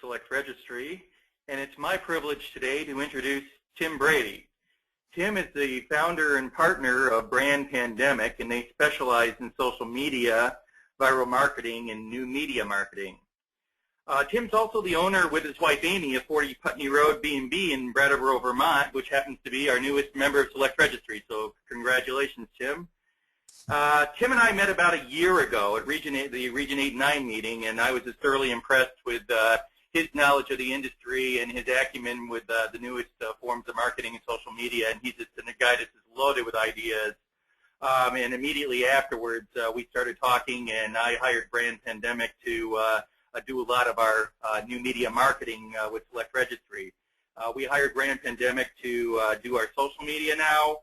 Select Registry, and it's my privilege today to introduce Tim Brady. Tim is the founder and partner of Brand Pandemic, and they specialize in social media, viral marketing, and new media marketing. Tim's also the owner with his wife Amy of 40 Putney Road B&B in Brattleboro, Vermont, which happens to be our newest member of Select Registry. So congratulations, Tim. Tim and I met about a year ago at the Region 8 and 9 meeting, and I was just thoroughly impressed with his knowledge of the industry and his acumen with the newest forms of marketing and social media. And he's just a guy that's loaded with ideas. And immediately afterwards, we started talking, and I hired Brand Pandemic to do a lot of our new media marketing with Select Registry. We hired Brand Pandemic to do our social media now.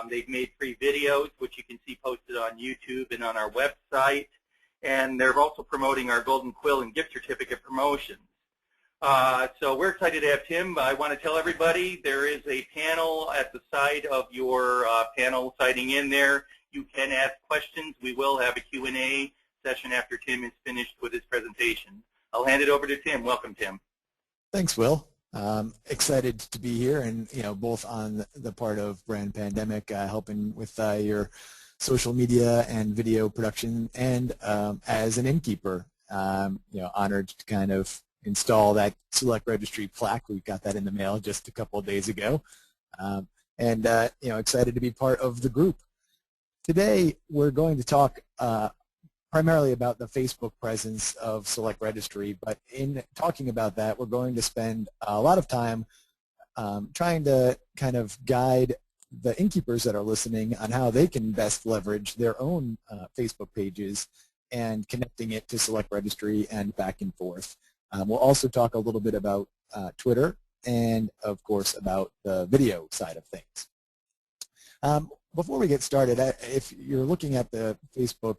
They've made free videos, which you can see posted on YouTube and on our website. And they're also promoting our Golden Quill and gift certificate promotions. So we're excited to have Tim. I want to tell everybody there is a panel at the side of your panel signing in there. You can ask questions. We will have a Q&A session after Tim is finished with his presentation. I'll hand it over to Tim. Welcome, Tim. Thanks, Will. Excited to be here, and both on the part of Brand Pandemic, helping with your social media and video production, and as an innkeeper, honored to kind of install that Select Registry plaque. We got that in the mail just a couple of days ago, and excited to be part of the group. Today, we're going to talk primarily about the Facebook presence of Select Registry, but in talking about that, we're going to spend a lot of time trying to kind of guide the innkeepers that are listening on how they can best leverage their own Facebook pages and connecting it to Select Registry and back and forth. We'll also talk a little bit about Twitter and, of course, about the video side of things. Before we get started, if you're looking at the Facebook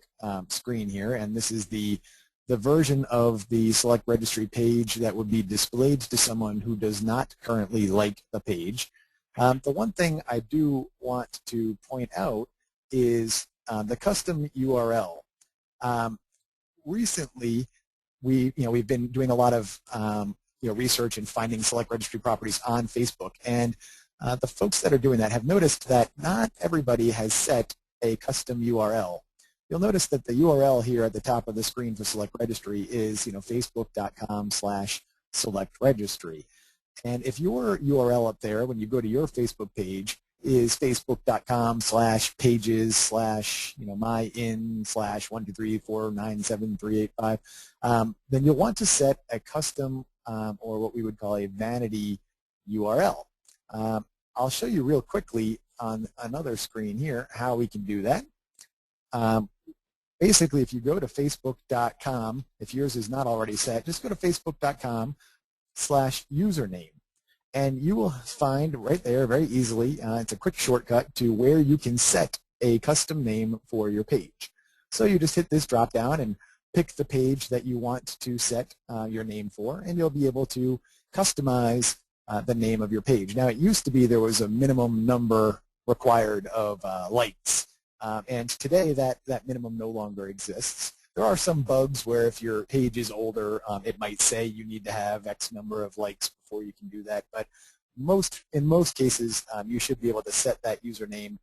screen here, and this is the version of the Select Registry page that would be displayed to someone who does not currently like the page, the one thing I do want to point out is the custom URL. Recently, we've been doing a lot of research and finding Select Registry properties on Facebook, and the folks that are doing that have noticed that not everybody has set a custom URL. You'll notice that the URL here at the top of the screen for Select Registry is facebook.com/selectregistry. And if your URL up there when you go to your Facebook page is facebook.com/pages/myin/123497385, then you'll want to set a custom or what we would call a vanity URL. I'll show you real quickly on another screen here how we can do that. Basically, if you go to facebook.com, if yours is not already set, just go to facebook.com/username. And you will find right there very easily, it's a quick shortcut to where you can set a custom name for your page. So you just hit this drop down and pick the page that you want to set your name for, and you'll be able to customize the name of your page. Now, it used to be there was a minimum number required of likes, and today that minimum no longer exists. There are some bugs where if your page is older, it might say you need to have X number of likes before you can do that, but in most cases, you should be able to set that username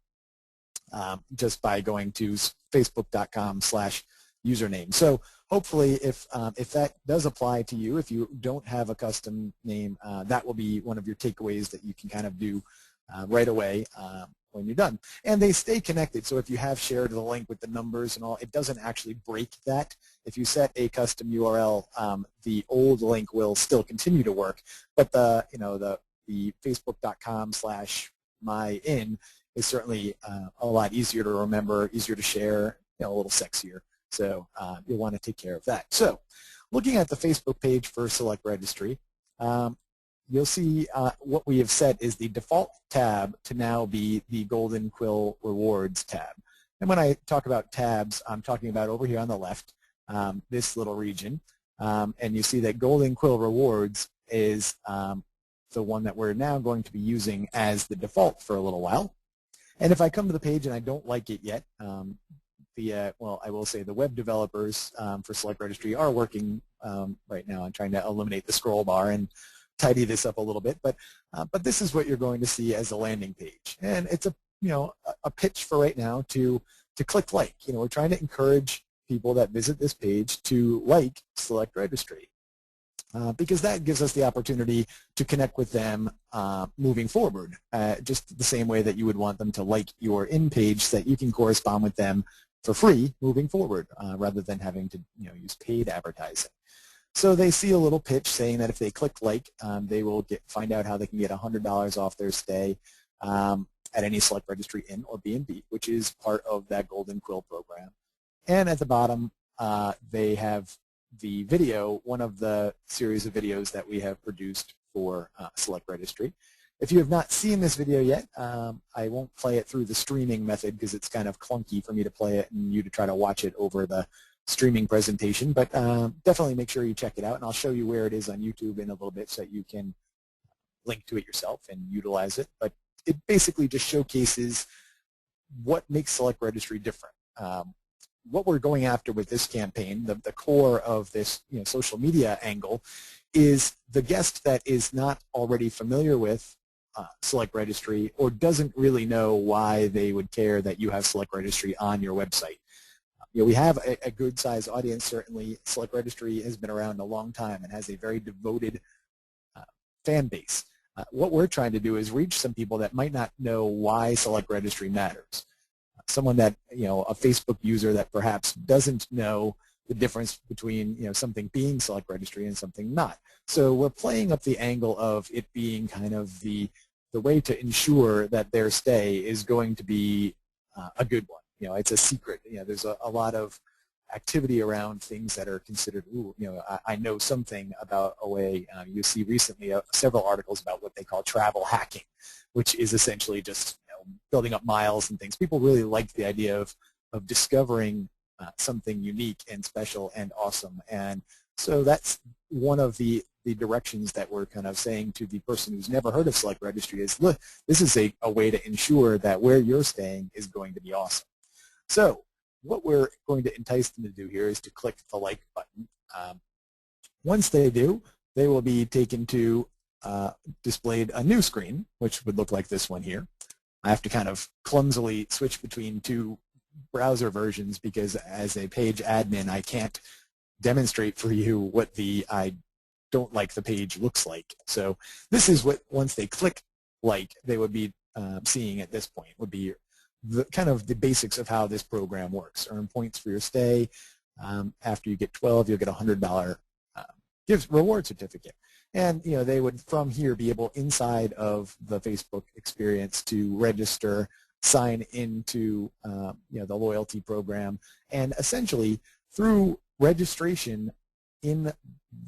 just by going to facebook.com/username. So hopefully, if that does apply to you, if you don't have a custom name, that will be one of your takeaways that you can kind of do right away when you're done. And they stay connected, so if you have shared the link with the numbers and all, it doesn't actually break that. If you set a custom URL, the old link will still continue to work, but the facebook.com/myin is certainly a lot easier to remember, easier to share, a little sexier. So you'll want to take care of that. So looking at the Facebook page for Select Registry, you'll see what we have set is the default tab to now be the Golden Quill Rewards tab. And when I talk about tabs, I'm talking about over here on the left, this little region. And you see that Golden Quill Rewards is the one that we're now going to be using as the default for a little while. And if I come to the page and I don't like it yet, well, I will say the web developers for Select Registry are working right now. I'm trying to eliminate the scroll bar and tidy this up a little bit, but this is what you're going to see as a landing page, and it's a pitch for right now to click like. We're trying to encourage people that visit this page to like Select Registry. Because that gives us the opportunity to connect with them moving forward, just the same way that you would want them to like your in-page, so that you can correspond with them for free moving forward, rather than having to use paid advertising. So they see a little pitch saying that if they click like, they will find out how they can get $100 off their stay at any Select Registry Inn or B&B, which is part of that Golden Quill program. And at the bottom, they have the video, one of the series of videos that we have produced for Select Registry. If you have not seen this video yet, I won't play it through the streaming method because it's kind of clunky for me to play it and you to try to watch it over the streaming presentation, but definitely make sure you check it out, and I'll show you where it is on YouTube in a little bit so that you can link to it yourself and utilize it. But it basically just showcases what makes Select Registry different. What we're going after with this campaign, the core of this social media angle, is the guest that is not already familiar with Select Registry or doesn't really know why they would care that you have Select Registry on your website. We have a good sized audience, certainly. Select Registry has been around a long time and has a very devoted fan base. What we're trying to do is reach some people that might not know why Select Registry matters. Someone that, a Facebook user that perhaps doesn't know the difference between, something being Select Registry and something not. So we're playing up the angle of it being kind of the way to ensure that their stay is going to be a good one. It's a secret. There's a lot of activity around things that are considered, ooh, I know something about a way. You see recently several articles about what they call travel hacking, which is essentially just building up miles and things. People really like the idea of discovering something unique and special and awesome. And so that's one of the directions that we're kind of saying to the person who's never heard of Select Registry is, look, this is a way to ensure that where you're staying is going to be awesome. So what we're going to entice them to do here is to click the like button. Once they do, they will be taken to displayed a new screen, which would look like this one here. I have to kind of clumsily switch between two browser versions because as a page admin, I can't demonstrate for you what I don't like the page looks like. So this is what, once they click like, they would be seeing at this point, would be kind of the basics of how this program works. Earn points for your stay. After you get 12, you'll get a $100 reward certificate. And they would from here be able inside of the Facebook experience to register, sign into the loyalty program, and essentially through registration in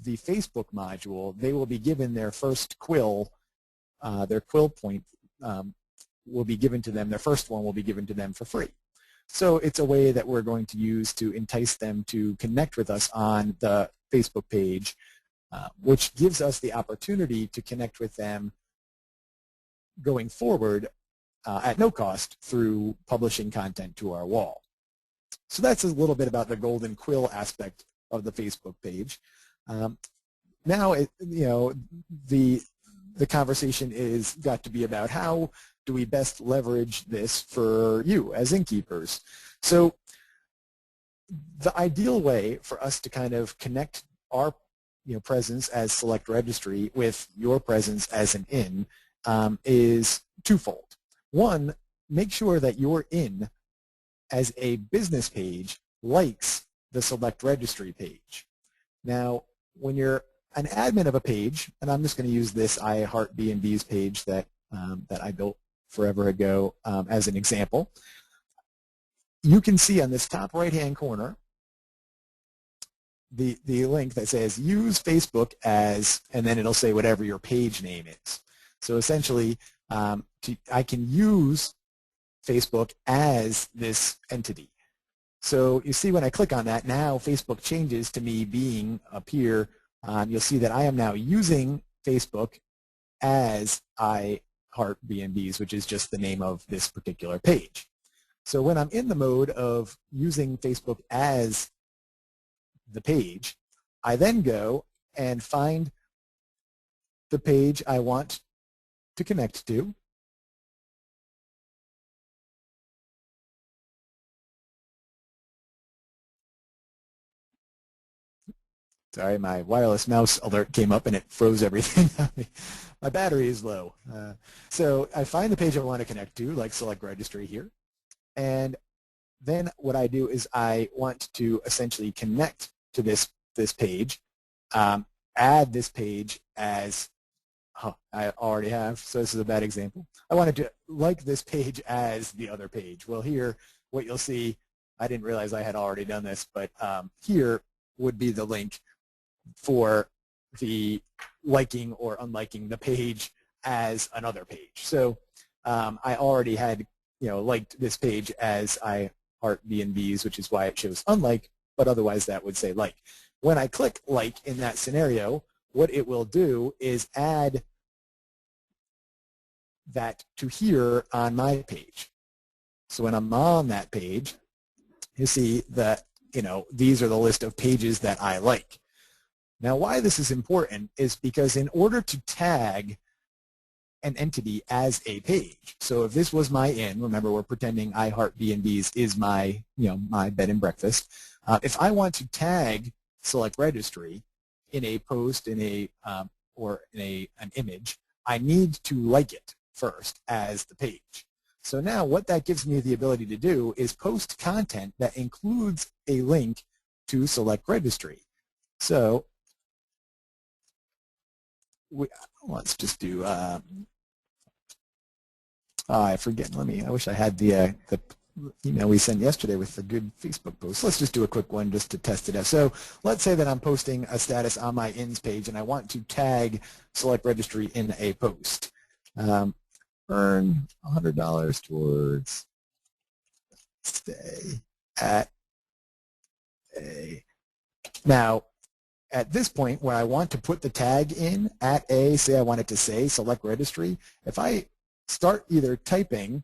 the Facebook module, they will be given their first quill, their quill point will be given to them. Their first one will be given to them for free. So it's a way that we're going to use to entice them to connect with us on the Facebook page, which gives us the opportunity to connect with them going forward at no cost through publishing content to our wall. So that's a little bit about the Golden Quill aspect of the Facebook page. Now, the conversation is got to be about how do we best leverage this for you as innkeepers. So the ideal way for us to kind of connect our presence as Select Registry with your presence as an inn is twofold. One, make sure that your inn as a business page likes the Select Registry page. Now, when you're an admin of a page, and I'm just going to use this I Heart B&B's page that I built forever ago as an example, you can see on this top right-hand corner the link that says use Facebook as, and then it'll say whatever your page name is. So essentially, I can use Facebook as this entity. So you see when I click on that, now Facebook changes to me being up here. You'll see that I am now using Facebook as I Heart B&Bs, which is just the name of this particular page. So when I'm in the mode of using Facebook as the page, I then go and find the page I want to connect to. Sorry, my wireless mouse alert came up and it froze everything. My battery is low. So I find the page I want to connect to, like select registry here. And then what I do is I want to essentially connect to this page, add this page as, I already have, so this is a bad example. I wanted to like this page as the other page. Well, here, what you'll see, I didn't realize I had already done this, but here would be the link for the liking or unliking the page as another page. So I already had, liked this page as I heart B&Bs, which is why it shows unlike, but otherwise that would say like. When I click like in that scenario, what it will do is add that to here on my page. So when I'm on that page, you see that, these are the list of pages that I like. Now, why this is important is because in order to tag an entity as a page, so if this was my inn, remember we're pretending I Heart B&Bs is my, my bed and breakfast. If I want to tag select registry in a post, or in an image, I need to like it first as the page. So now what that gives me the ability to do is post content that includes a link to select registry. So let's just do, I forget, I wish I had the email we sent yesterday with the good Facebook post. Let's just do a quick one just to test it out. So let's say that I'm posting a status on my INS page and I want to tag select registry in a post. Earn $100 towards stay at a. Now, at this point where I want to put the tag in at a, say I want it to say select registry, if I start either typing,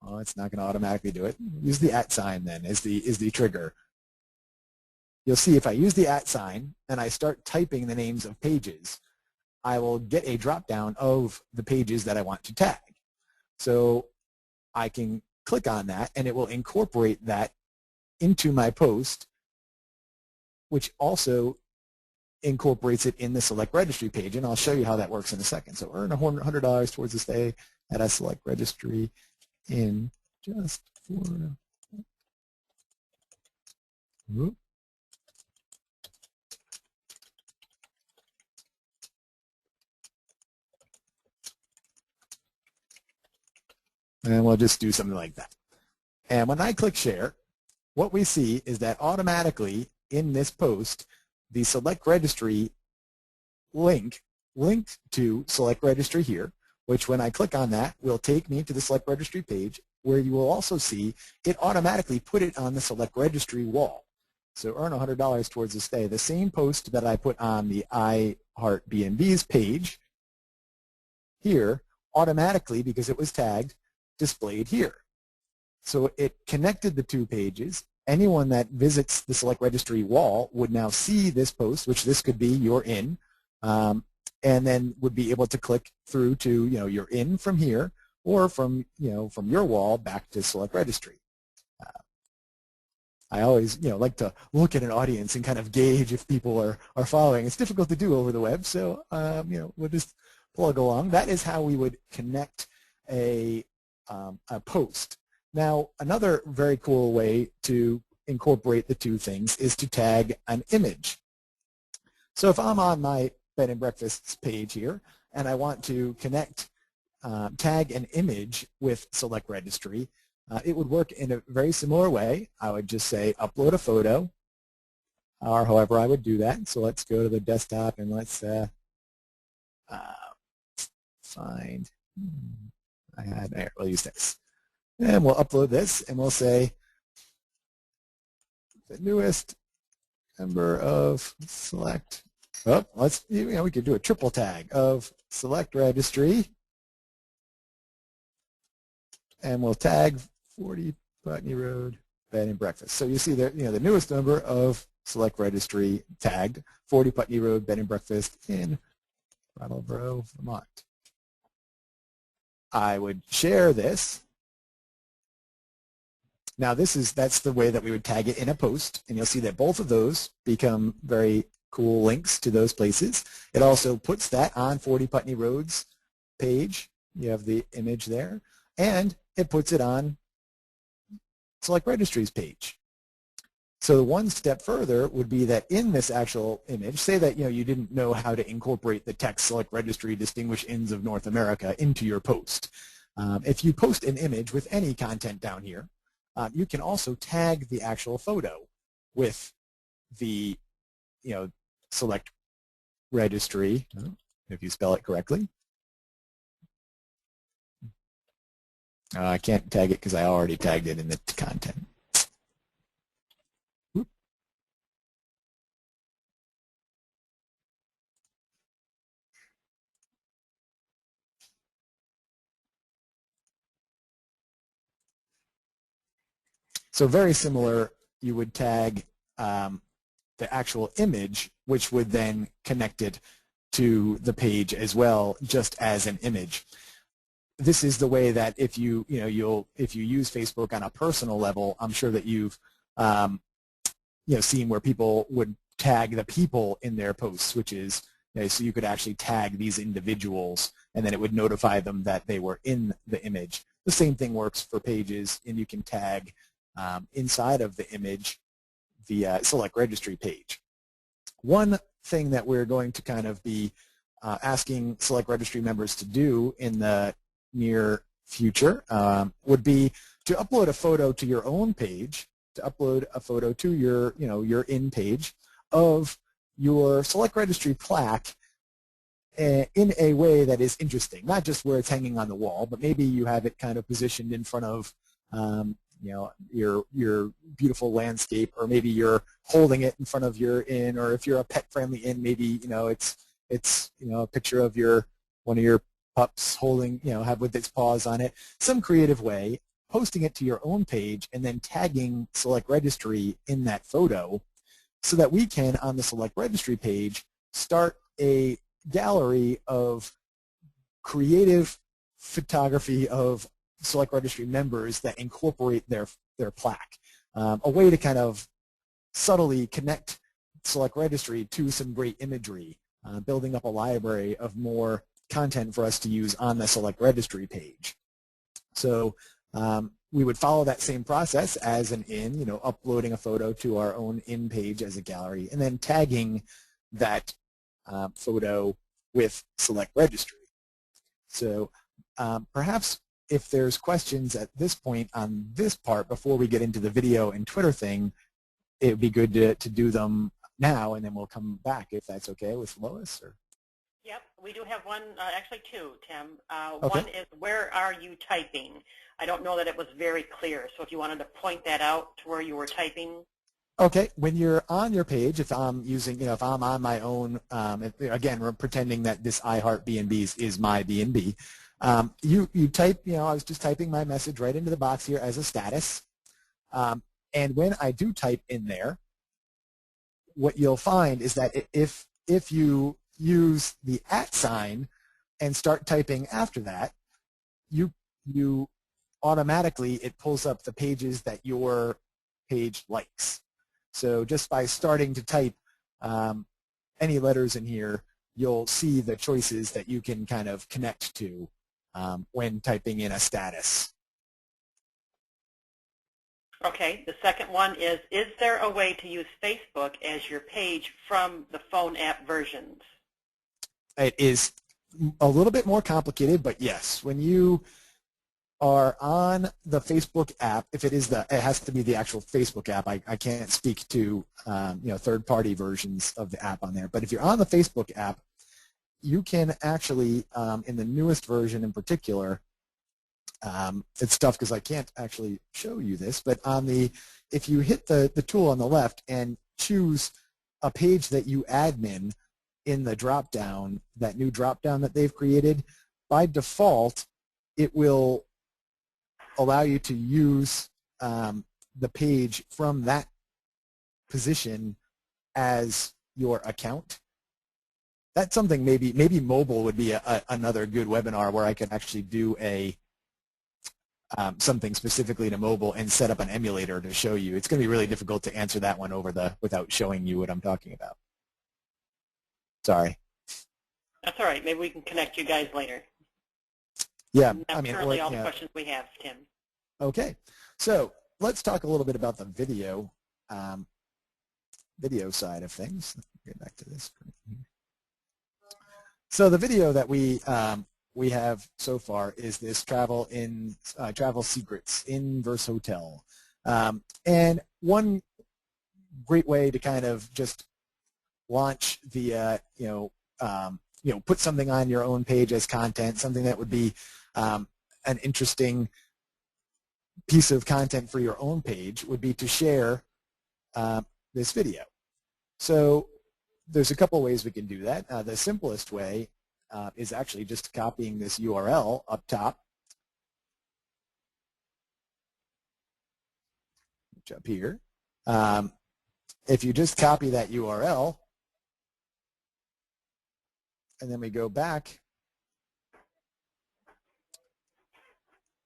oh, it's not going to automatically do it. Use the @ sign then is the trigger. You'll see if I use the @ sign and I start typing the names of pages, I will get a drop down of the pages that I want to tag. So I can click on that and it will incorporate that into my post, which also incorporates it in the select registry page, and I'll show you how that works in a second. So earn $100 towards the stay at a select registry in just for. Whoop. And we'll just do something like that. And when I click share, what we see is that automatically in this post, the select registry link linked to select registry here, which when I click on that will take me to the select registry page, where you will also see it automatically put it on the select registry wall. So earn $100 towards the stay. The same post that I put on the I Heart B&Bs page here automatically, because it was tagged, displayed here. So it connected the two pages. Anyone that visits the select registry wall would now see this post, which this could be your inn, and then would be able to click through to your inn from here, or from from your wall back to select registry. I always like to look at an audience and kind of gauge if people are following. It's difficult to do over the web, so we'll just plug along. That is how we would connect a post. Now, another very cool way to incorporate the two things is to tag an image. So if I'm on my bed and breakfasts page here and I want to connect, tag an image with select registry, it would work in a very similar way. I would just say upload a photo, or however I would do that. So let's go to the desktop and let's find, we'll use this. And we'll upload this and we'll say the newest member of select, we could do a triple tag of select registry, and we'll tag 40 Putney Road Bed and Breakfast. So you see there, the newest member of select registry tagged 40 Putney Road Bed and Breakfast in Brattleboro, Vermont. I would share this. Now that's the way that we would tag it in a post, and you'll see that both of those become very cool links to those places. It also puts that on 40 Putney Road's page. You have the image there, and it puts it on Select Registry's page. So one step further would be that in this actual image, say that you didn't know how to incorporate the text Select Registry Distinguished Inns of North America into your post. If you post an image with any content down here, you can also tag the actual photo with the Select Registry, if you spell it correctly. I can't tag it because I already tagged it in the content. So very similar, you would tag the actual image, which would then connect it to the page as well, just as an image. This is the way that if you use Facebook on a personal level, I'm sure that you've seen where people would tag the people in their posts, which is so you could actually tag these individuals, and then it would notify them that they were in the image. The same thing works for pages, and you can tag inside of the image the Select Registry page. One thing that we're going to kind of be asking Select Registry members to do in the near future would be to upload a photo to your own page, to upload a photo to your your in page of your Select Registry plaque in a way that is interesting, not just where it's hanging on the wall, but maybe you have it kind of positioned in front of your beautiful landscape, or maybe you're holding it in front of your inn, or if you're a pet-friendly inn, maybe it's a picture of one of your pups holding have with its paws on it. Some creative way, posting it to your own page, and then tagging Select Registry in that photo, so that we can on the Select Registry page start a gallery of creative photography of Select Registry members that incorporate their plaque. A way to kind of subtly connect Select Registry to some great imagery, building up a library of more content for us to use on the Select Registry page. So we would follow that same process as an inn, uploading a photo to our own inn page as a gallery, and then tagging that photo with Select Registry. So perhaps if there's questions at this point on this part before we get into the video and Twitter thing, it would be good to do them now, and then we'll come back if that's okay with Lois. Or? Yep, we do have one, actually two, Tim. Okay. One is, where are you typing? I don't know that it was very clear, so if you wanted to point that out to where you were typing. Okay, when you're on your page, if I'm using, if I'm on my own, again, we're pretending that this I Heart B&Bs is my B&B. You type, I was just typing my message right into the box here as a status. And when I do type in there, what you'll find is that if you use the @ sign and start typing after that, you automatically, it pulls up the pages that your page likes. So just by starting to type any letters in here, you'll see the choices that you can kind of connect to when typing in a status. Okay, the second one is there a way to use Facebook as your page from the phone app versions? It is a little bit more complicated, but yes, when you are on the Facebook app, if it has to be the actual Facebook app. I can't speak to third-party versions of the app on there, but if you're on the Facebook app, you can actually, in the newest version in particular, it's tough because I can't actually show you this, but if you hit the tool on the left and choose a page that you admin in the drop-down, that new drop-down that they've created, by default, it will allow you to use the page from that position as your account. That's something maybe mobile would be another good webinar where I could actually do a something specifically to mobile and set up an emulator to show you. It's going to be really difficult to answer that one without showing you what I'm talking about. Sorry. That's all right. Maybe we can connect you guys later. Yeah, That's currently all the questions we have, Tim. Okay, so let's talk a little bit about the video side of things. Let's get back to this. So the video that we have so far is this travel secrets in versus hotel, and one great way to kind of just launch the put something on your own page as content, something that would be an interesting piece of content for your own page would be to share this video. So there's a couple ways we can do that. The simplest way is actually just copying this URL up top, which up here. If you just copy that URL, and then we go back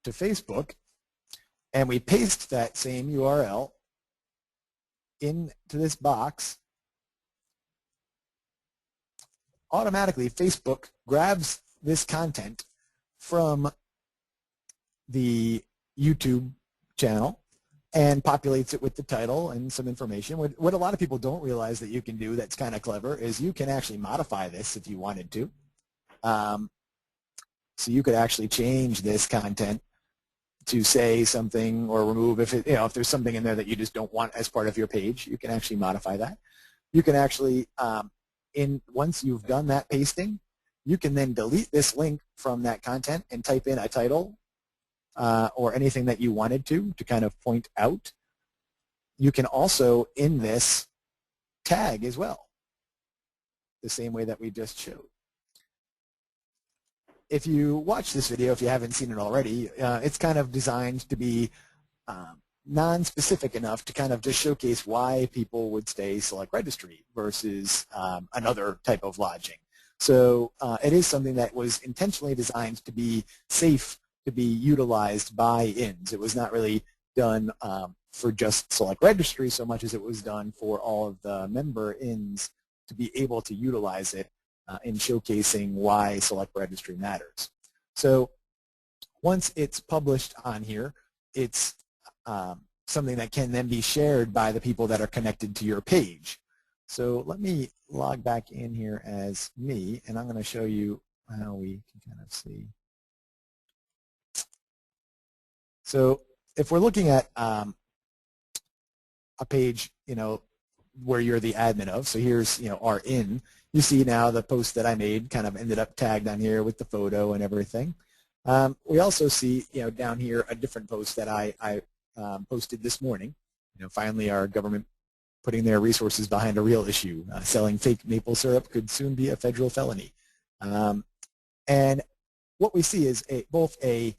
to Facebook, and we paste that same URL into this box, automatically Facebook grabs this content from the YouTube channel and populates it with the title and some information. What a lot of people don't realize that you can do that's kind of clever is you can actually modify this if you wanted to. So you could actually change this content to say something or remove if there's something in there that you just don't want as part of your page. You can actually modify that. You can actually, once you've done that pasting, you can then delete this link from that content and type in a title or anything that you wanted to kind of point out. You can also, in this, tag as well, the same way that we just showed. If you watch this video, if you haven't seen it already, it's kind of designed to be non-specific enough to kind of just showcase why people would stay Select Registry versus another type of lodging. So it is something that was intentionally designed to be safe to be utilized by INS. It was not really done for just Select Registry so much as it was done for all of the member INS to be able to utilize it in showcasing why Select Registry matters. So once it's published on here, it's something that can then be shared by the people that are connected to your page. So let me log back in here as me, and I'm going to show you how we can kind of see. So if we're looking at a page, where you're the admin of, so here's, our in, you see now the post that I made kind of ended up tagged on here with the photo and everything. We also see, down here a different post that I posted this morning. Finally our government putting their resources behind a real issue. Selling fake maple syrup could soon be a federal felony. And what we see is both the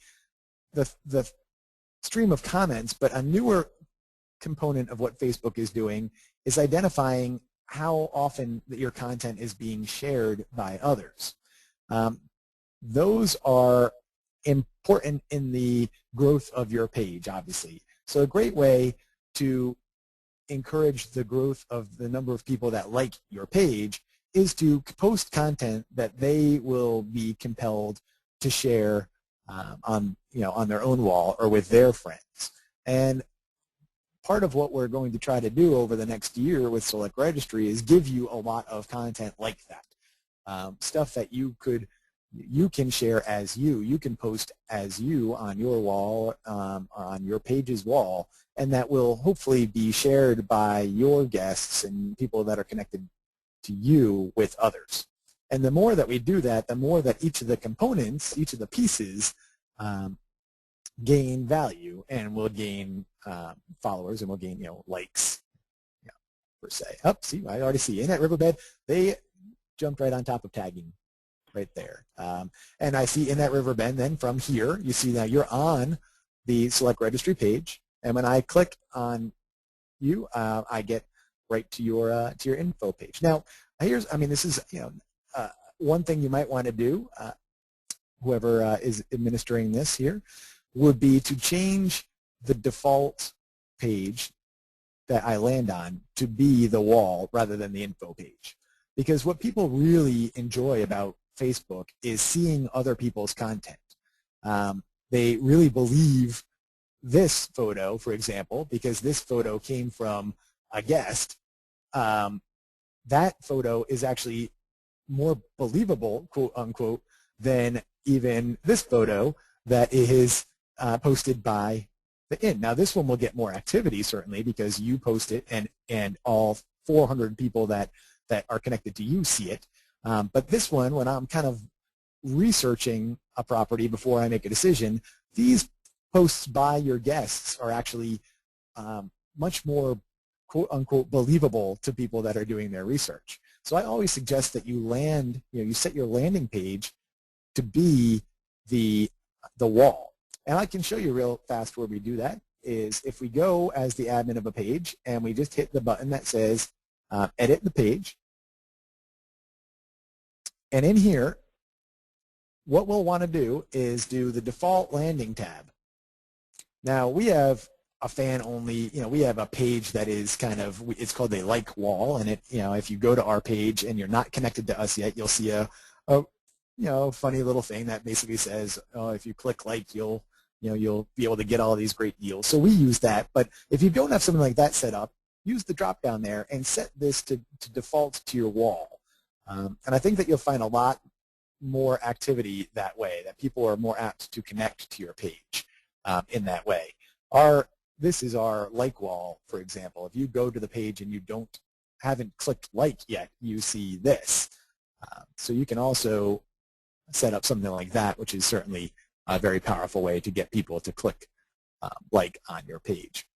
stream of comments, but a newer component of what Facebook is doing is identifying how often that your content is being shared by others. Those are important in the growth of your page, obviously. So a great way to encourage the growth of the number of people that like your page is to post content that they will be compelled to share on their own wall or with their friends. And part of what we're going to try to do over the next year with Select Registry is give you a lot of content like that, stuff that you can share as you can post as you on your wall, on your page's wall, and that will hopefully be shared by your guests and people that are connected to you with others. And the more that we do that, the more that each of the components, each of the pieces gain value and will gain followers and will gain likes, per se. Oh, see, I already see in that riverbed they jumped right on top of tagging right there. And I see in that riverbed then from here you see now you're on the Select Registry page, and when I click on you, I get right to your info page. Now, this is one thing you might want to do. Whoever is administering this here would be to change the default page that I land on to be the wall rather than the info page. Because what people really enjoy about Facebook is seeing other people's content. They really believe this photo, for example, because this photo came from a guest. That photo is actually more believable, quote unquote, than even this photo that is posted by the inn. Now this one will get more activity certainly because you post it and all 400 people that are connected to you see it. But this one, when I'm kind of researching a property before I make a decision, these posts by your guests are actually much more quote unquote believable to people that are doing their research. So I always suggest that you set your landing page to be the wall. And I can show you real fast where we do that is if we go as the admin of a page and we just hit the button that says edit the page. And in here, what we'll want to do is do the default landing tab. Now we have a fan only, we have a page that is it's called a like wall, and if you go to our page and you're not connected to us yet, you'll see a funny little thing that basically says, oh, if you click like, you'll be able to get all these great deals. So we use that, but if you don't have something like that set up, use the drop down there and set this to default to your wall. And I think that you'll find a lot more activity that way, that people are more apt to connect to your page in that way. This is our like wall, for example. If you go to the page and you haven't clicked like yet, you see this. So you can also set up something like that, which is certainly a very powerful way to get people to click like on your page.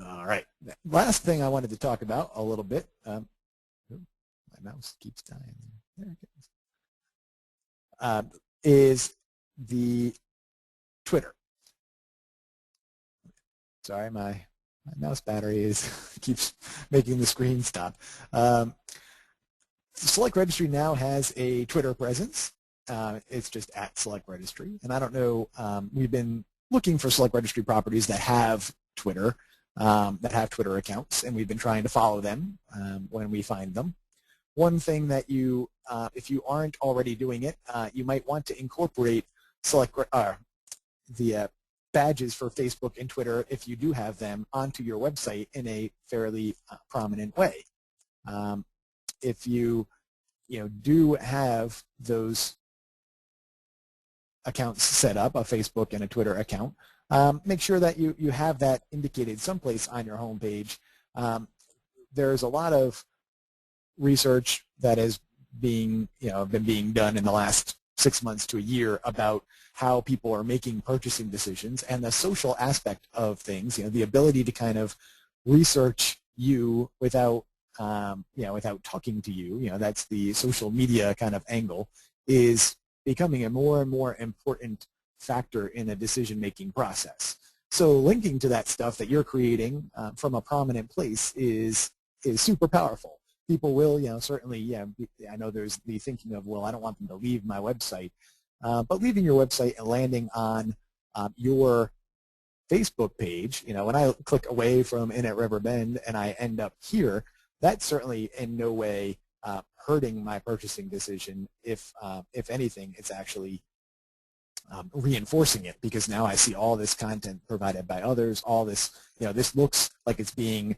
All right. Last thing I wanted to talk about a little bit. My mouse keeps dying. There it goes. Is the Twitter. Sorry, my mouse battery keeps making the screen stop. Select Registry now has a Twitter presence. It's just at Select Registry. And I don't know, we've been looking for Select Registry properties that have Twitter, accounts, and we've been trying to follow them when we find them. One thing that if you aren't already doing it, you might want to incorporate the badges for Facebook and Twitter, if you do have them, onto your website in a fairly prominent way. If you do have those accounts set up, a Facebook and a Twitter account, make sure that you have that indicated someplace on your homepage. There's a lot of research that is been being done in the last 6 months to a year about how people are making purchasing decisions and the social aspect of things. The ability to kind of research you without without talking to you. That's the social media kind of angle, is becoming a more and more important factor in a decision-making process. So linking to that stuff that you're creating from a prominent place is super powerful. People will, certainly, I know there's the thinking of, well, I don't want them to leave my website, but leaving your website and landing on your Facebook page, when I click away from Inn at Riverbend and I end up here, that's certainly in no way hurting my purchasing decision. If anything, it's actually reinforcing it, because now I see all this content provided by others, all this, this looks like it's being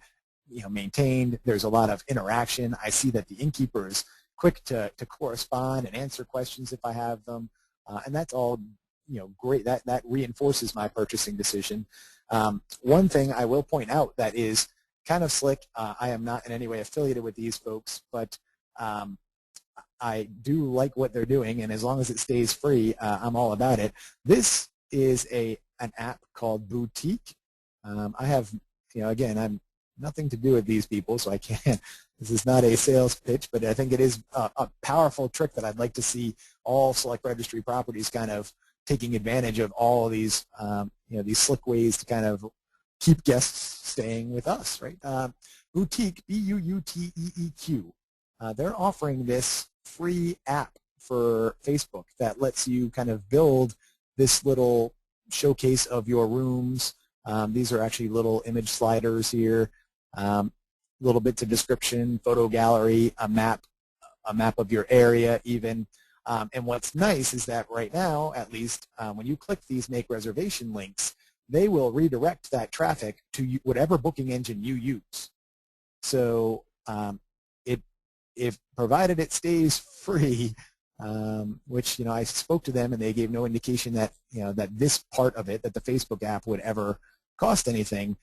maintained. There's a lot of interaction. I see that the innkeeper is quick to correspond and answer questions if I have them, and that's all great. That reinforces my purchasing decision. One thing I will point out that is kind of slick. I am not in any way affiliated with these folks, but I do like what they're doing, and as long as it stays free, I'm all about it. This is an app called Boutique. I have, again, I'm nothing to do with these people, so I can't. This is not a sales pitch, but I think it is a powerful trick that I'd like to see all Select Registry properties kind of taking advantage of all of these, these slick ways to kind of keep guests staying with us, right? Boutique, B-U-U-T-E-E-Q, they're offering this free app for Facebook that lets you kind of build this little showcase of your rooms. These are actually little image sliders here, little bits of description, photo gallery, a map of your area even. And what's nice is that right now, at least, when you click these make reservation links, they will redirect that traffic to whatever booking engine you use. So if provided it stays free, which I spoke to them and they gave no indication that that this part of it, that the Facebook app would ever cost anything.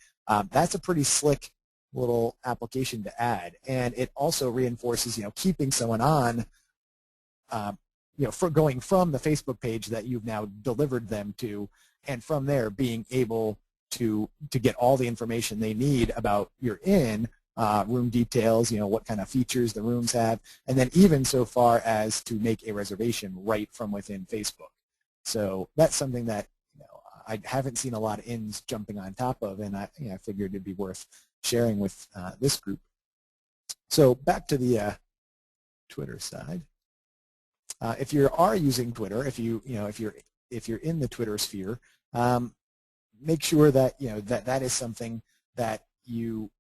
That's a pretty slick little application to add, and it also reinforces keeping someone on. For going from the Facebook page that you've now delivered them to, and from there being able to get all the information they need about your inn, room details, what kind of features the rooms have, and then even so far as to make a reservation right from within Facebook. So that's something that I haven't seen a lot of inns jumping on top of, and I figured it'd be worth sharing with this group. So back to the Twitter side. If you are using Twitter, if you're in the Twitter sphere, make sure that that is something that you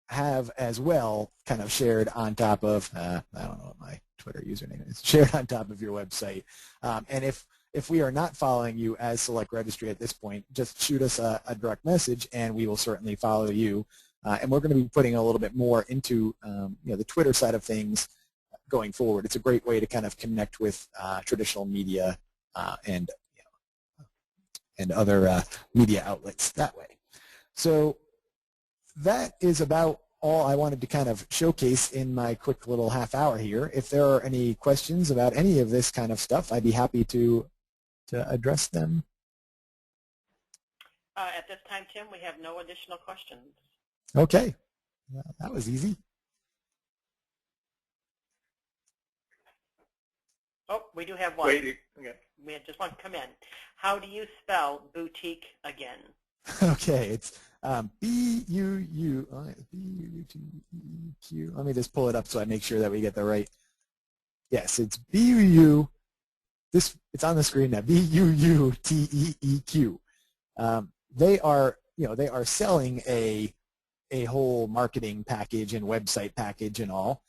have as well, kind of shared on top of. I don't know what my Twitter username is. Shared on top of your website. And if we are not following you as Select Registry at this point, just shoot us a direct message, and we will certainly follow you. And we're going to be putting a little bit more into the Twitter side of things going forward. It's a great way to kind of connect with traditional media and other media outlets that way. So that is about all I wanted to kind of showcase in my quick little half hour here. If there are any questions about any of this kind of stuff, I'd be happy to address them. At this time, Tim, we have no additional questions. Okay. That was easy. Oh, we do have one. Wait, okay. We had just one come in. How do you spell boutique again? Okay, it's B-U-U-T-E-Q. Let me just pull it up so I make sure that we get the right. Yes, it's B-U-U. It's on the screen now. B-U-U-T-E-E-Q. They are selling a whole marketing package and website package and all,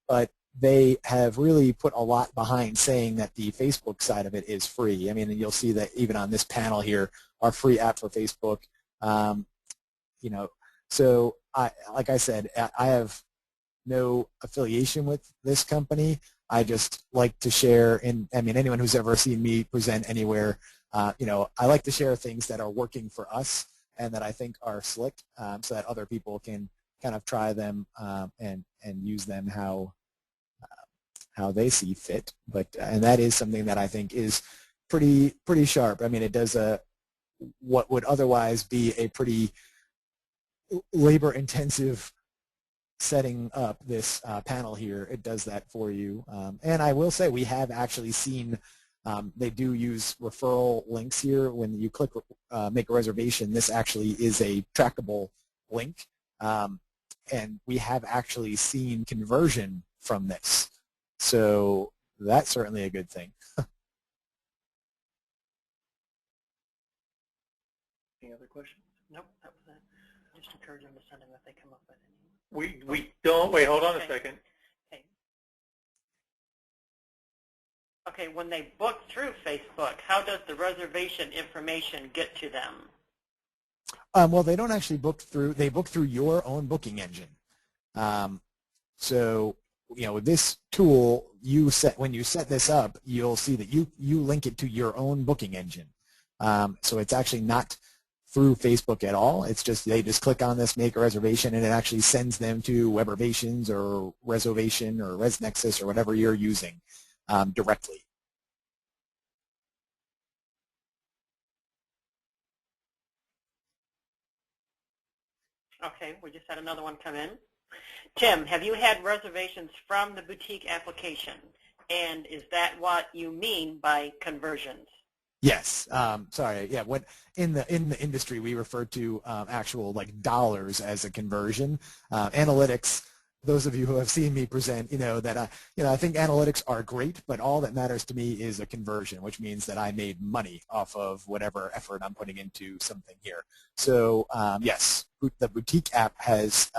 but they have really put a lot behind saying that the Facebook side of it is free. I mean, you'll see that even on this panel here, our free app for Facebook. So like I said, I have no affiliation with this company. I just like to share, anyone who's ever seen me present anywhere, I like to share things that are working for us and that I think are slick, so that other people can kind of try them and use them how they see fit. And that is something that I think is pretty sharp. I mean, it does what would otherwise be a pretty labor-intensive setting up this panel here. It does that for you. And I will say we have actually seen they do use referral links here. When you click make a reservation, this actually is a trackable link. And we have actually seen conversion from this. So that's certainly a good thing. Any other questions? Nope, that was it. Just encourage them to send them if they come up with any. We don't. Wait, hold on Okay. a second. Okay, when they book through Facebook, how does the reservation information get to them? Well, they don't actually book through. They book through your own booking engine. So with this tool, when you set this up, you'll see that you link it to your own booking engine. So it's actually not through Facebook at all. It's just they just click on this, make a reservation, and it actually sends them to Webervations or Reservation or ResNexus or whatever you're using directly. Okay, we just had another one come in. Tim, have you had reservations from the boutique application? And is that what you mean by conversions? Yes. Sorry. Yeah. What in the industry we refer to actual like dollars as a conversion. Analytics. Those of you who have seen me present, that I think analytics are great, but all that matters to me is a conversion, which means that I made money off of whatever effort I'm putting into something here. So yes, the boutique app has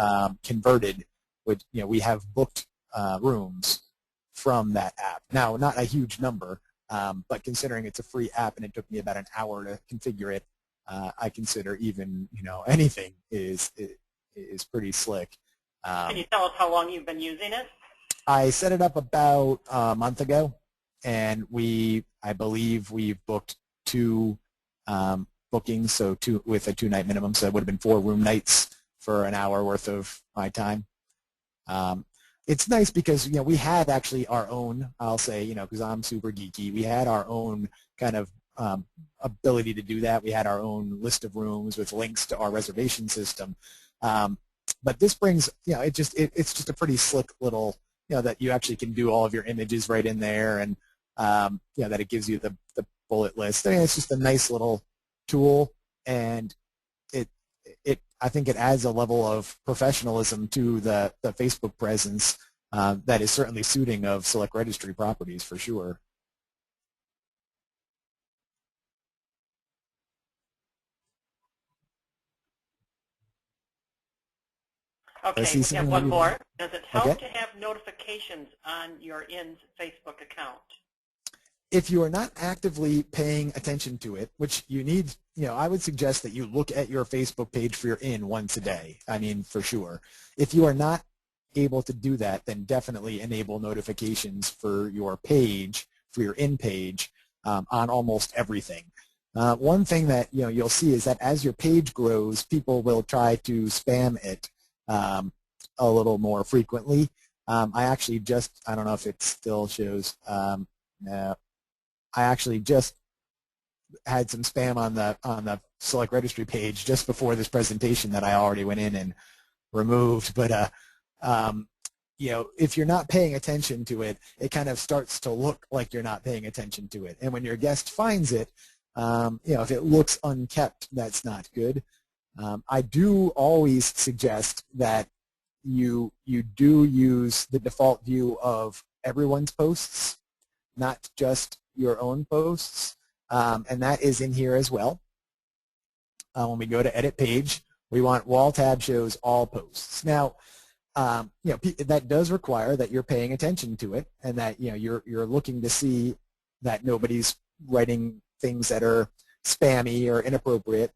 converted. Which we have booked rooms from that app. Now, not a huge number. But considering it's a free app and it took me about an hour to configure it, I consider even anything is pretty slick. Can you tell us how long you've been using it? I set it up about a month ago, and I believe we've booked 2 bookings, so 2 with a 2-night minimum. So it would have been 4 room nights for an hour worth of my time. It's nice because we had actually our own, I'll say, because I'm super geeky, we had our own kind of ability to do that. We had our own list of rooms with links to our reservation system. But this brings, it's just a pretty slick little, that you actually can do all of your images right in there, and that it gives you the bullet list. I mean, it's just a nice little tool, and I think it adds a level of professionalism to the Facebook presence that is certainly suiting of Select Registry properties for sure. Okay, we have one more. Does it help Okay. to have notifications on your IN's Facebook account? If you are not actively paying attention to it, which you need, I would suggest that you look at your Facebook page for your IN once a day. I mean, for sure. If you are not able to do that, then definitely enable notifications for your page, for your IN page, on almost everything. One thing that you'll see is that as your page grows, people will try to spam it a little more frequently. I actually I don't know if it still shows. No. I actually just had some spam on the Select Registry page just before this presentation that I already went in and removed. But if you're not paying attention to it, it kind of starts to look like you're not paying attention to it. And when your guest finds it, if it looks unkept, that's not good. I do always suggest that you do use the default view of everyone's posts, not just your own posts, and that is in here as well. When we go to edit page, we want wall tab shows all posts. Now, that does require that you're paying attention to it, and that you're looking to see that nobody's writing things that are spammy or inappropriate.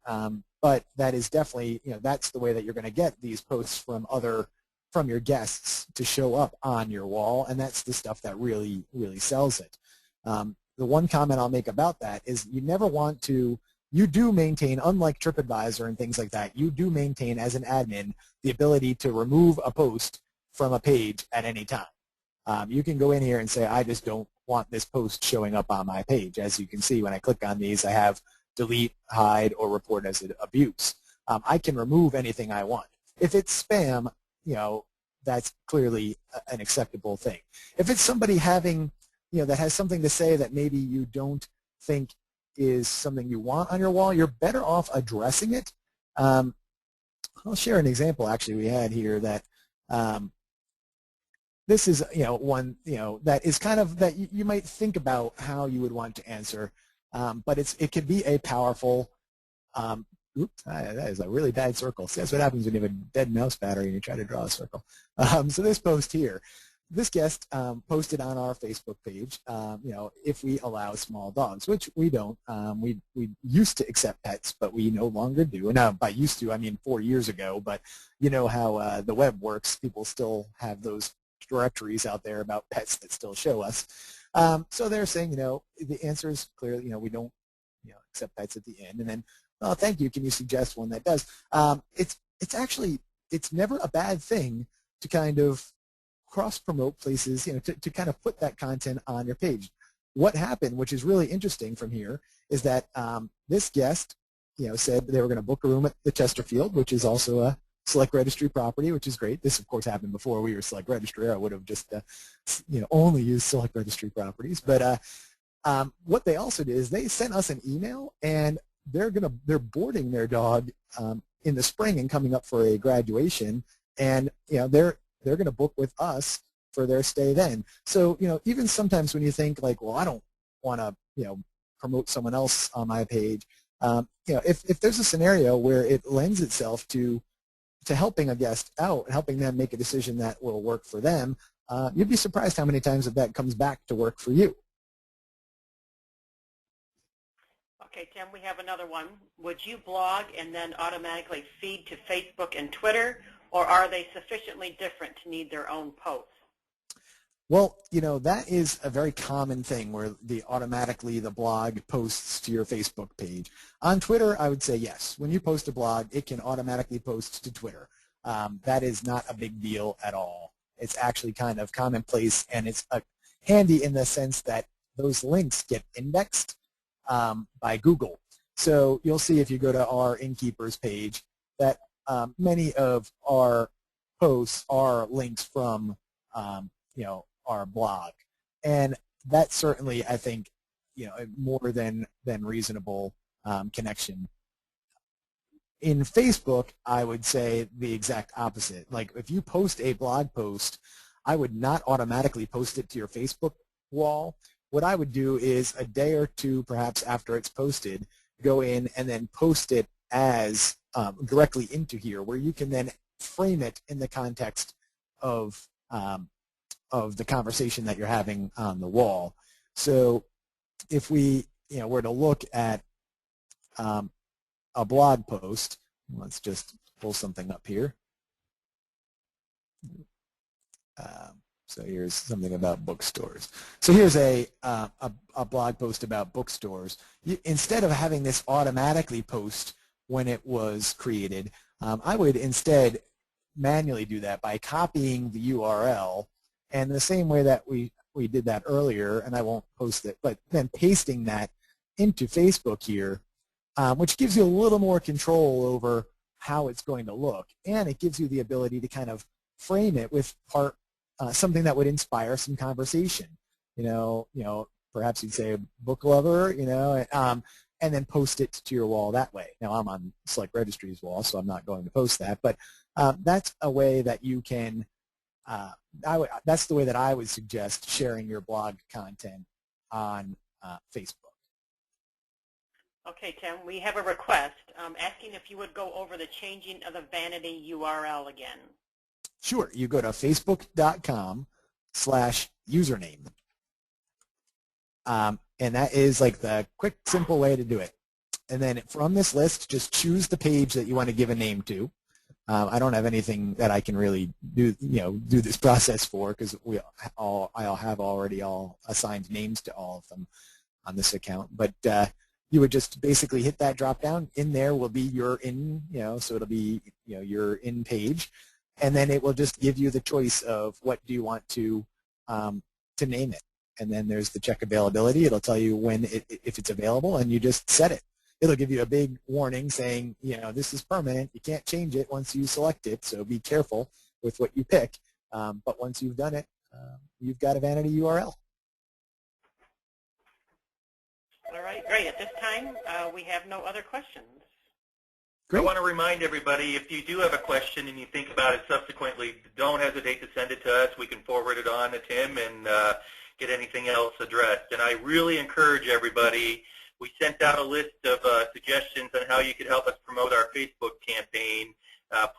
But that is definitely that's the way that you're going to get these posts from your guests to show up on your wall, and that's the stuff that really sells it. The one comment I'll make about that is you never want to, you do maintain, unlike TripAdvisor and things like that, you do maintain as an admin the ability to remove a post from a page at any time. You can go in here and say, I just don't want this post showing up on my page. As you can see, when I click on these, I have delete, hide, or report as abuse. I can remove anything I want. If it's spam, that's clearly an acceptable thing. If it's somebody having that has something to say that maybe you don't think is something you want on your wall, you're better off addressing it. I'll share an example actually we had here that this is one that is kind of that you might think about how you would want to answer, but it can be a powerful oops, that is a really bad circle. So that's what happens when you have a dead mouse battery and you try to draw a circle. So this post here, this guest posted on our Facebook page, if we allow small dogs, which we don't. We used to accept pets, but we no longer do. And by used to, I mean 4 years ago. But you know how the web works. People still have those directories out there about pets that still show us. So they're saying, the answer is clear. We don't, accept pets at the end. And then, oh, thank you. Can you suggest one that does? It's never a bad thing to kind of cross-promote places, to kind of put that content on your page. What happened, which is really interesting from here, is that this guest, said they were going to book a room at the Chesterfield, which is also a Select Registry property, which is great. This, of course, happened before we were Select Registry. I would have just, only used Select Registry properties. But what they also did is they sent us an email, and they're boarding their dog in the spring and coming up for a graduation, and they're going to book with us for their stay then. So even sometimes when you think like, well, I don't want to promote someone else on my page, if there's a scenario where it lends itself to helping a guest out, helping them make a decision that will work for them, you'd be surprised how many times that comes back to work for you. Okay, Tim, we have another one. Would you blog and then automatically feed to Facebook and Twitter, or are they sufficiently different to need their own posts? Well, that is a very common thing where automatically the blog posts to your Facebook page. On Twitter, I would say yes. When you post a blog, it can automatically post to Twitter. That is not a big deal at all. It's actually kind of commonplace, and it's handy in the sense that those links get indexed by Google. So you'll see if you go to our Innkeepers page that many of our posts are links from our blog, and that's certainly, I think, more than reasonable connection. In Facebook, I would say the exact opposite. Like if you post a blog post, I would not automatically post it to your Facebook wall. What I would do is a day or two perhaps after it's posted, go in and then post it as directly into here, where you can then frame it in the context of the conversation that you're having on the wall. So if we were to look at a blog post, let's just pull something up here. So here's something about bookstores. So here's a blog post about bookstores. Instead of having this automatically post when it was created, I would instead manually do that by copying the URL, and the same way that we did that earlier, and I won't post it, but then pasting that into Facebook here, which gives you a little more control over how it's going to look, and it gives you the ability to kind of frame it with something that would inspire some conversation. Perhaps you'd say book lover, and then post it to your wall that way. Now I'm on Select Registry's wall, so I'm not going to post that, but that's a way that you can. That's the way that I would suggest sharing your blog content on Facebook. Okay, Tim, we have a request asking if you would go over the changing of the vanity URL again. Sure. You go to facebook.com/username. And that is like the quick, simple way to do it. And then from this list, just choose the page that you want to give a name to. I don't have anything that I can really do this process for, because I'll have already assigned names to all of them on this account. But you would just basically hit that drop down. In there will be your in, so it'll be your in page, and then it will just give you the choice of what do you want to name it. And then there's the check availability. It'll tell you if it's available, and you just set it. It'll give you a big warning saying, this is permanent. You can't change it once you select it, so be careful with what you pick. But once you've done it, you've got a vanity URL. All right, great. At this time, we have no other questions. Great. I want to remind everybody, if you do have a question and you think about it subsequently, don't hesitate to send it to us. We can forward it on to Tim and get anything else addressed. And I really encourage everybody. We sent out a list of suggestions on how you could help us promote our Facebook campaign.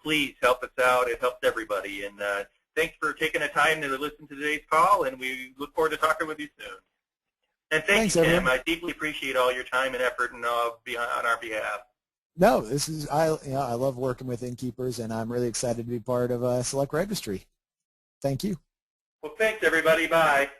Please help us out. It helps everybody. And thanks for taking the time to listen to today's call, and we look forward to talking with you soon. And thanks, you, Tim. Everyone. I deeply appreciate all your time and effort on our behalf. No, I love working with Innkeepers, and I'm really excited to be part of Select Registry. Thank you. Well, thanks, everybody. Bye.